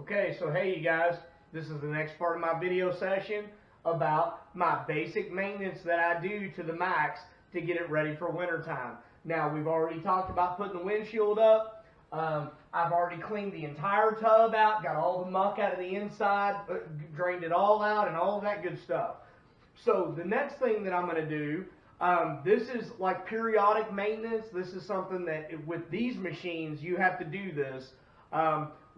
Okay, so hey you guys, this is the next part of my video session about my basic maintenance that I do to the Max to get it ready for winter time. Now, we've already talked about putting the windshield up. I've already cleaned the entire tub out, got all the muck out of the inside, drained it all out and all of that good stuff. So the next thing that I'm going to do, this is like periodic maintenance. This is something that with these machines, you have to do this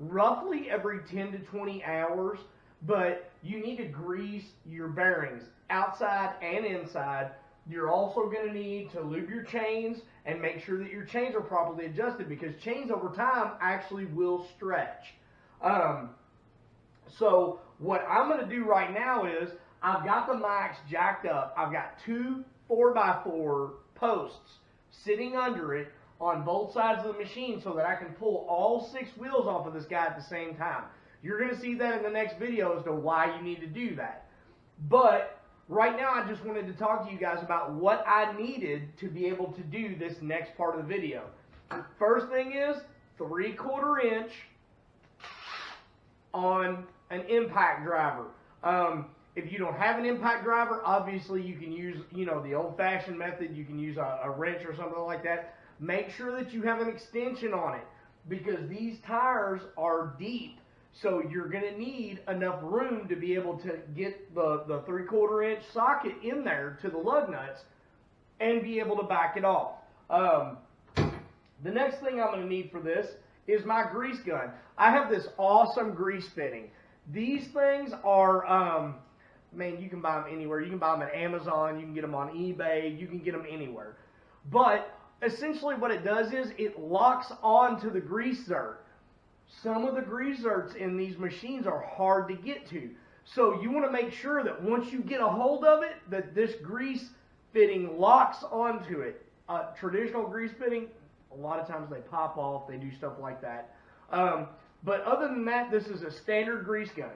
roughly every 10 to 20 hours, but you need to grease your bearings outside and inside. You're also going to need to lube your chains and make sure that your chains are properly adjusted, because chains over time actually will stretch. So what I'm going to do right now is I've got the Max jacked up. I've got two 4x4 posts sitting under it on both sides of the machine so that I can pull all 6 wheels off of this guy at the same time. You're going to see that in the next video as to why you need to do that. But right now I just wanted to talk to you guys about what I needed to be able to do this next part of the video. The first thing is 3/4 inch on an impact driver. If you don't have an impact driver, obviously you can use, the old-fashioned method. You can use a wrench or something like that. Make sure that you have an extension on it, because these tires are deep. So you're going to need enough room to be able to get the 3/4 inch socket in there to the lug nuts and be able to back it off. The next thing I'm going to need for this is my grease gun. I have this awesome grease fitting. These things are, man, you can buy them anywhere. You can buy them at Amazon. You can get them on eBay. You can get them anywhere. But essentially what it does is it locks onto the grease zert. Some of the grease zerts in these machines are hard to get to. So you want to make sure that once you get a hold of it, that this grease fitting locks onto it. Traditional grease fitting, a lot of times they pop off. They do stuff like that. But other than that, this is a standard grease gun.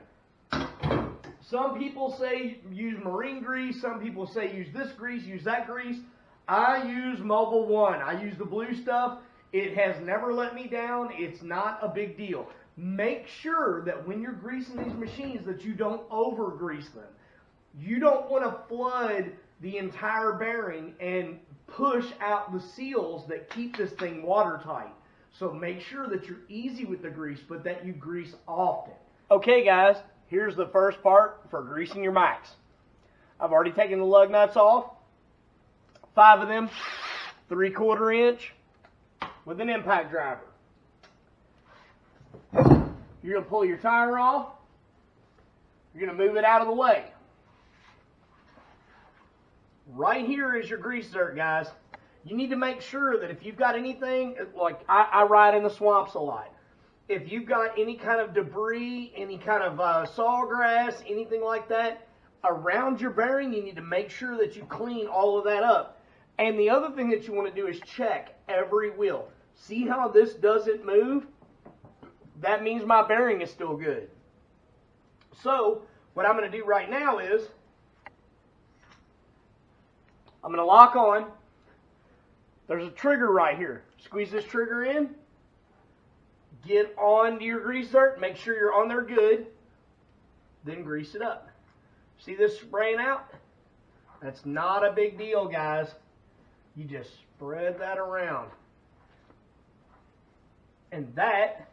Some people say use marine grease. Some people say use this grease, use that grease. I use Mobil 1. I use the blue stuff. It has never let me down. It's not a big deal. Make sure that when you're greasing these machines that you don't over grease them. You don't want to flood the entire bearing and push out the seals that keep this thing watertight. So make sure that you're easy with the grease, but that you grease often. Okay guys, here's the first part for greasing your Max. I've already taken the lug nuts off. 5 of them, 3/4 inch with an impact driver. You're going to pull your tire off. You're going to move it out of the way. Right here is your grease zert, guys. You need to make sure that if you've got anything, like I ride in the swamps a lot. If you've got any kind of debris, any kind of sawgrass, anything like that, around your bearing, you need to make sure that you clean all of that up. And the other thing that you want to do is check every wheel. See how this doesn't move? That means my bearing is still good. So what I'm going to do right now is I'm going to lock on. There's a trigger right here. Squeeze this trigger in. Get onto your grease zert. Make sure you're on there good. Then grease it up. See this spraying out? That's not a big deal, guys. You just spread that around. And that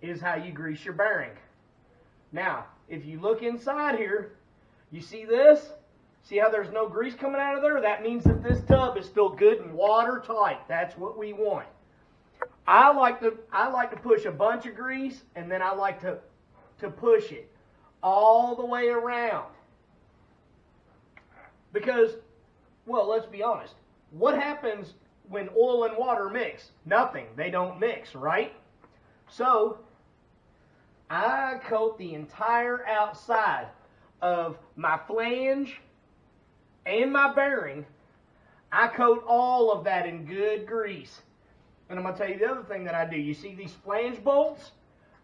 is how you grease your bearing. Now, if you look inside here, you see this? See how there's no grease coming out of there? That means that this tub is still good and watertight. That's what we want. I like to push a bunch of grease, and then I like to push it all the way around. Because, well, let's be honest. What happens when oil and water mix? Nothing. They don't mix, right? So, I coat the entire outside of my flange and my bearing. I coat all of that in good grease. And I'm going to tell you the other thing that I do. You see these flange bolts?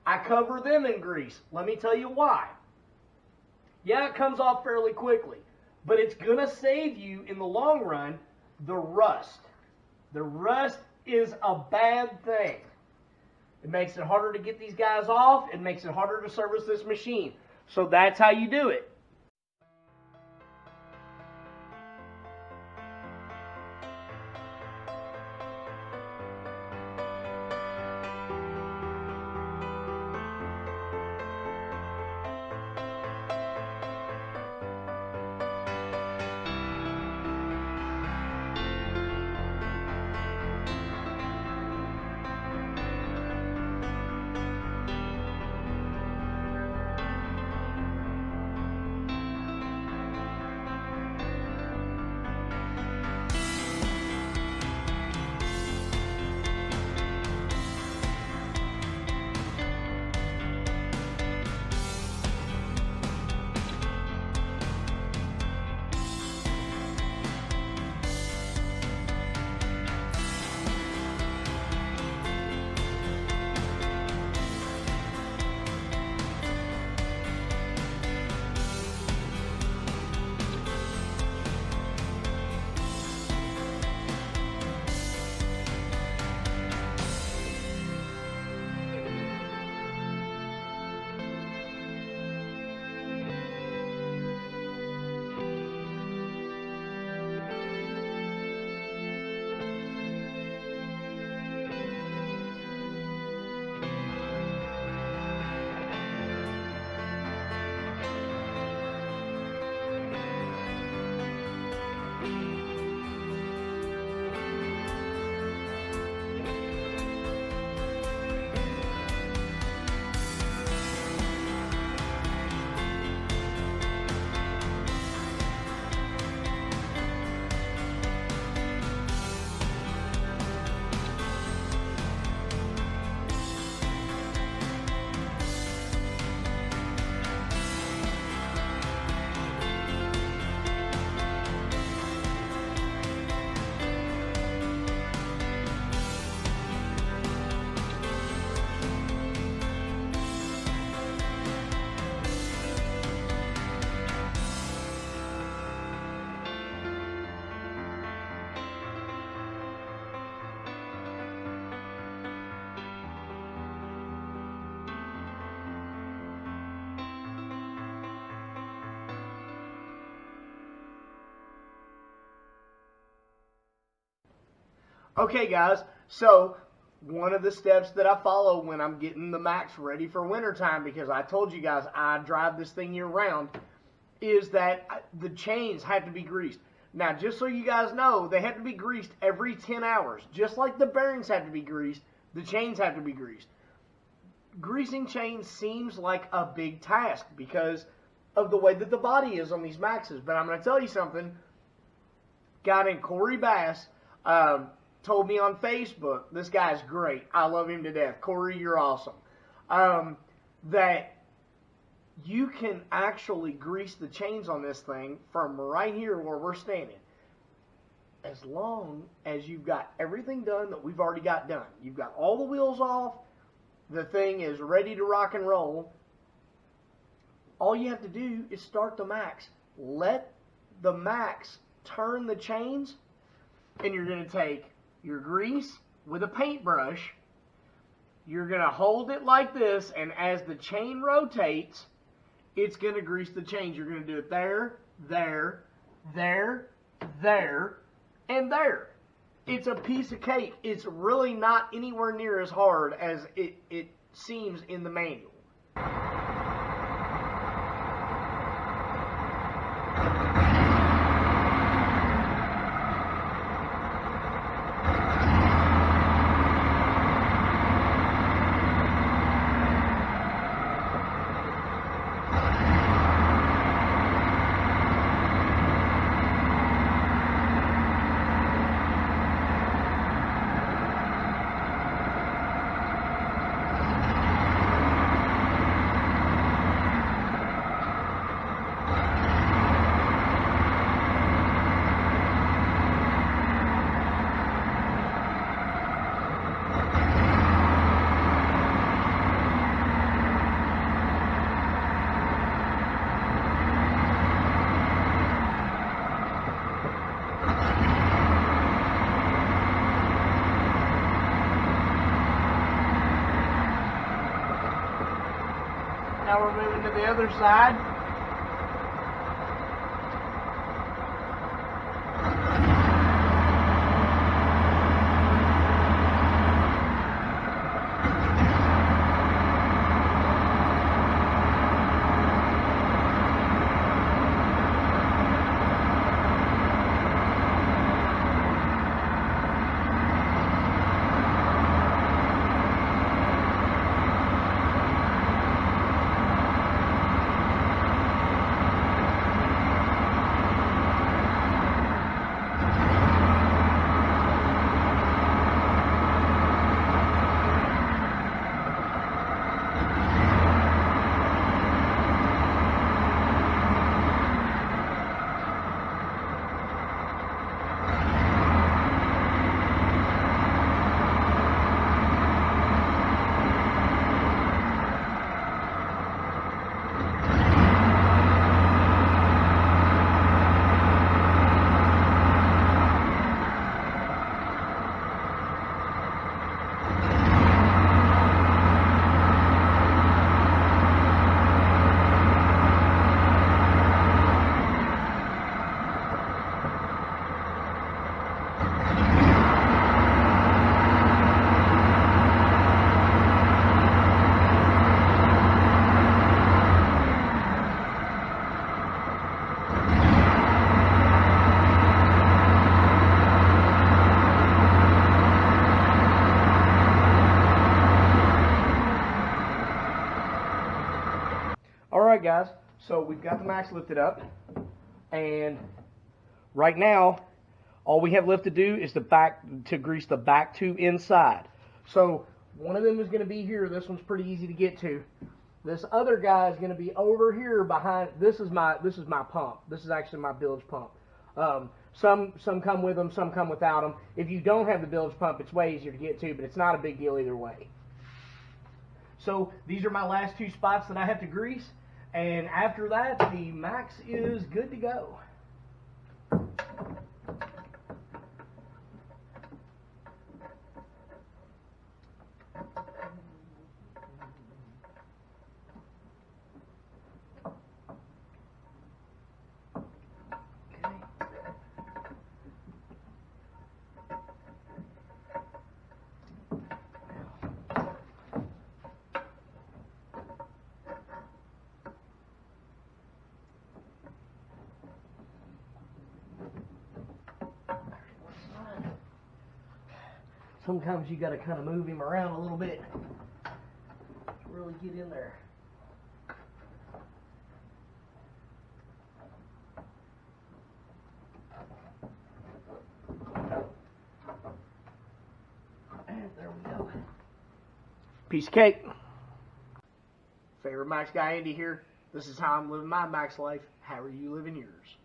I cover them in grease. Let me tell you why. Yeah, it comes off fairly quickly. But it's going to save you, in the long run, the rust. The rust is a bad thing. It makes it harder to get these guys off. It makes it harder to service this machine. So that's how you do it. Okay guys, so one of the steps that I follow when I'm getting the Max ready for wintertime, because I told you guys I drive this thing year round, is that the chains have to be greased. Now just so you guys know, they have to be greased every 10 hours. Just like the bearings have to be greased, the chains have to be greased. Greasing chains seems like a big task because of the way that the body is on these Maxes, but I'm going to tell you something. Guy named Corey Bass, told me on Facebook, this guy's great, I love him to death, Corey, you're awesome, that you can actually grease the chains on this thing from right here where we're standing, as long as you've got everything done that we've already got done. You've got all the wheels off, the thing is ready to rock and roll. All you have to do is start the Max. Let the Max turn the chains, and you're going to take your grease with a paintbrush. You're going to hold it like this, and as the chain rotates, it's going to grease the chains. You're going to do it there, there, there, there, and there. It's a piece of cake. It's really not anywhere near as hard as it seems in the manual. Now we're moving to the other side. Alright guys, so we've got the max lifted up, and right now all we have left to do is to grease the back two inside. So one of them is going to be here. This one's pretty easy to get to. This other guy is going to be over here behind. This is my pump. This is actually my bilge pump. Some come with them, some come without them. If you don't have the bilge pump, it's way easier to get to, but it's not a big deal either way. So these are my last two spots that I have to grease. And after that, the max is good to go. Sometimes you got to kind of move him around a little bit to really get in there. And there we go. Piece of cake. Favorite Max guy Andy here. This is how I'm living my Max life. How are you living yours?